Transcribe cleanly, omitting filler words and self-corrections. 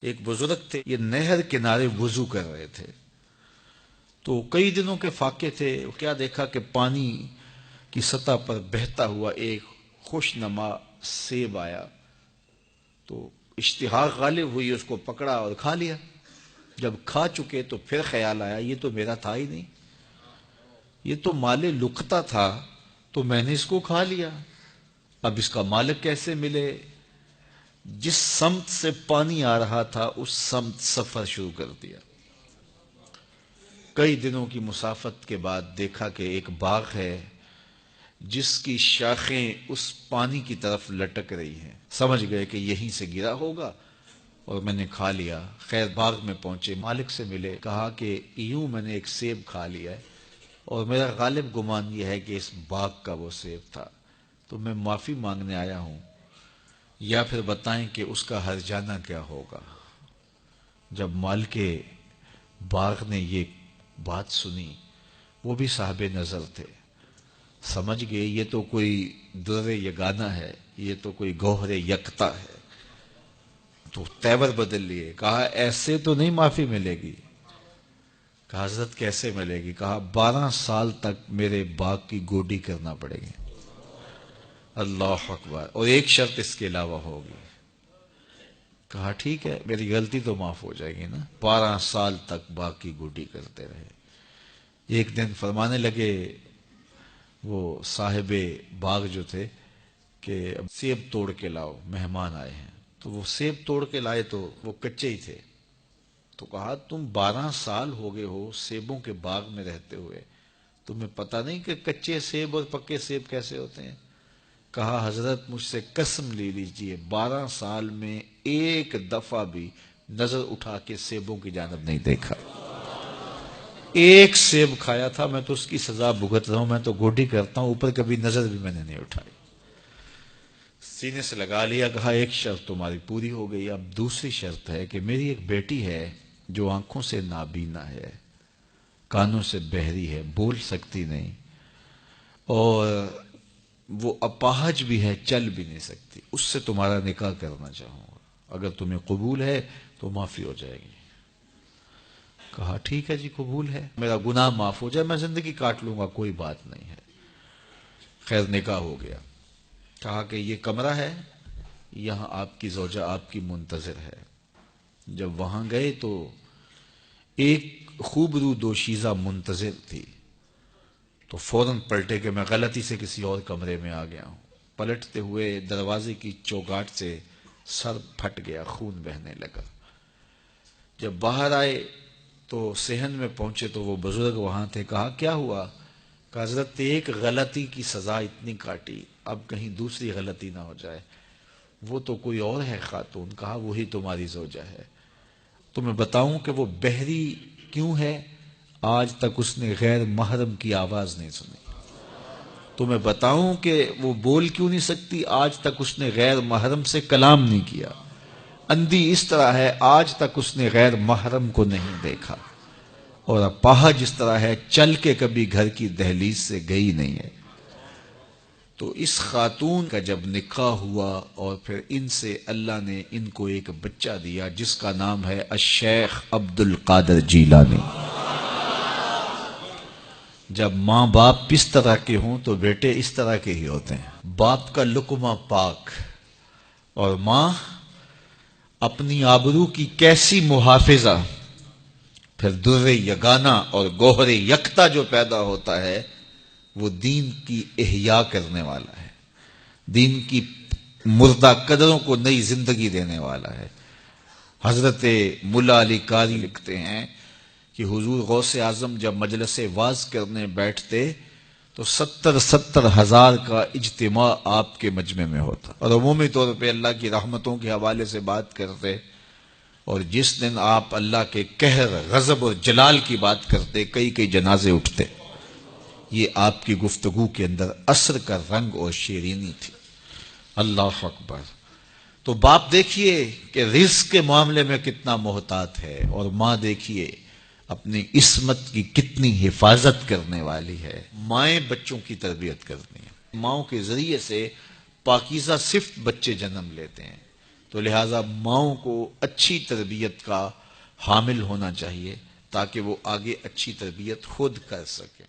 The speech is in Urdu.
ایک بزرگ تھے، یہ نہر کنارے وضو کر رہے تھے، تو کئی دنوں کے فاقے تھے، کیا دیکھا کہ پانی کی سطح پر بہتا ہوا ایک خوش نما سیب آیا، تو اشتہا غالب ہوئی، اس کو پکڑا اور کھا لیا۔ جب کھا چکے تو پھر خیال آیا یہ تو میرا تھا ہی نہیں، یہ تو مال لقطہ تھا، تو میں نے اس کو کھا لیا، اب اس کا مالک کیسے ملے؟ جس سمت سے پانی آ رہا تھا اس سمت سفر شروع کر دیا۔ کئی دنوں کی مسافت کے بعد دیکھا کہ ایک باغ ہے جس کی شاخیں اس پانی کی طرف لٹک رہی ہیں، سمجھ گئے کہ یہیں سے گرا ہوگا اور میں نے کھا لیا۔ خیر باغ میں پہنچے، مالک سے ملے، کہا کہ یوں میں نے ایک سیب کھا لیا ہے اور میرا غالب گمان یہ ہے کہ اس باغ کا وہ سیب تھا، تو میں معافی مانگنے آیا ہوں، یا پھر بتائیں کہ اس کا ہرجانہ کیا ہوگا۔ جب مالک باغ نے یہ بات سنی، وہ بھی صاحب نظر تھے، سمجھ گئے یہ تو کوئی در یگانہ ہے، یہ تو کوئی گوہر یکتا ہے، تو تیور بدل لیے، کہا ایسے تو نہیں معافی ملے گی۔ کہا حضرت کیسے ملے گی؟ کہا 12 سال تک میرے باغ کی گوڈی کرنا پڑے گی۔ اللہ اکبر، اور ایک شرط اس کے علاوہ ہوگی۔ کہا ٹھیک ہے، میری غلطی تو معاف ہو جائے گی نا۔ 12 سال تک باغ کی گوڈی کرتے رہے۔ ایک دن فرمانے لگے وہ صاحب باغ جو تھے کہ اب سیب توڑ کے لاؤ، مہمان آئے ہیں، تو وہ سیب توڑ کے لائے تو وہ کچے ہی تھے، تو کہا تم 12 سال ہو گئے ہو سیبوں کے باغ میں رہتے ہوئے، تمہیں پتہ نہیں کہ کچے سیب اور پکے سیب کیسے ہوتے ہیں؟ کہا حضرت مجھ سے قسم لے لیجئے 12 سال میں ایک دفعہ بھی نظر اٹھا کے سیبوں کی جانب نہیں دیکھا، ایک سیب کھایا تھا، میں تو اس کی سزا بھگت رہا ہوں، میں تو گوڈی کرتا ہوں، اوپر کبھی نظر بھی میں نے نہیں اٹھائی۔ سینے سے لگا لیا، کہا ایک شرط تمہاری پوری ہو گئی، اب دوسری شرط ہے کہ میری ایک بیٹی ہے جو آنکھوں سے نابینا ہے، کانوں سے بہری ہے، بول سکتی نہیں، اور وہ اپاہج بھی ہے، چل بھی نہیں سکتی، اس سے تمہارا نکاح کرنا چاہوں گا، اگر تمہیں قبول ہے تو معافی ہو جائے گی۔ کہا ٹھیک ہے جی قبول ہے، میرا گناہ معاف ہو جائے، میں زندگی کاٹ لوں گا، کوئی بات نہیں ہے۔ خیر نکاح ہو گیا۔ کہا کہ یہ کمرہ ہے، یہاں آپ کی زوجہ آپ کی منتظر ہے۔ جب وہاں گئے تو ایک خوبرو دوشیزہ منتظر تھی، تو فوراً پلٹے کہ میں غلطی سے کسی اور کمرے میں آ گیا ہوں۔ پلٹتے ہوئے دروازے کی چوگاٹ سے سر پھٹ گیا، خون بہنے لگا۔ جب باہر آئے تو صحن میں پہنچے تو وہ بزرگ وہاں تھے۔ کہا کیا ہوا؟ کہ حضرت ایک غلطی کی سزا اتنی کاٹی، اب کہیں دوسری غلطی نہ ہو جائے۔ وہ تو کوئی اور ہے خاتون۔ کہا وہی تمہاری زوجہ ہے۔ تمہیں بتاؤں کہ وہ بہری کیوں ہے؟ آج تک اس نے غیر محرم کی آواز نہیں سنی۔ تمہیں بتاؤں کہ وہ بول کیوں نہیں سکتی؟ آج تک اس نے غیر محرم سے کلام نہیں کیا۔ اندھی اس طرح ہے، آج تک اس نے غیر محرم کو نہیں دیکھا، اور اپاہج اس طرح ہے، چل کے کبھی گھر کی دہلیز سے گئی نہیں ہے۔ تو اس خاتون کا جب نکاح ہوا اور پھر ان سے اللہ نے ان کو ایک بچہ دیا جس کا نام ہے الشیخ عبد القادر جیلانی۔ جب ماں باپ اس طرح کے ہوں تو بیٹے اس طرح کے ہی ہوتے ہیں۔ باپ کا لقمہ پاک اور ماں اپنی آبرو کی کیسی محافظہ، پھر در یگانہ اور گوہر یکتا جو پیدا ہوتا ہے وہ دین کی احیاء کرنے والا ہے، دین کی مردہ قدروں کو نئی زندگی دینے والا ہے۔ حضرت ملا علی قاری لکھتے ہیں کہ حضور غوث اعظم جب مجلس واعظ کرنے بیٹھتے تو 70 ہزار کا اجتماع آپ کے مجمع میں ہوتا، اور عمومی طور پہ اللہ کی رحمتوں کے حوالے سے بات کرتے، اور جس دن آپ اللہ کے قہر، غضب اور جلال کی بات کرتے کئی جنازے اٹھتے۔ یہ آپ کی گفتگو کے اندر عصر کا رنگ اور شیرینی تھی۔ اللہ اکبر۔ تو باپ دیکھیے کہ رزق کے معاملے میں کتنا محتاط ہے، اور ماں دیکھیے اپنی عصمت کی کتنی حفاظت کرنے والی ہے۔ مائیں بچوں کی تربیت کرتی ہیں، ماؤں کے ذریعے سے پاکیزہ صفت بچے جنم لیتے ہیں۔ تو لہٰذا ماؤں کو اچھی تربیت کا حامل ہونا چاہیے تاکہ وہ آگے اچھی تربیت خود کر سکیں۔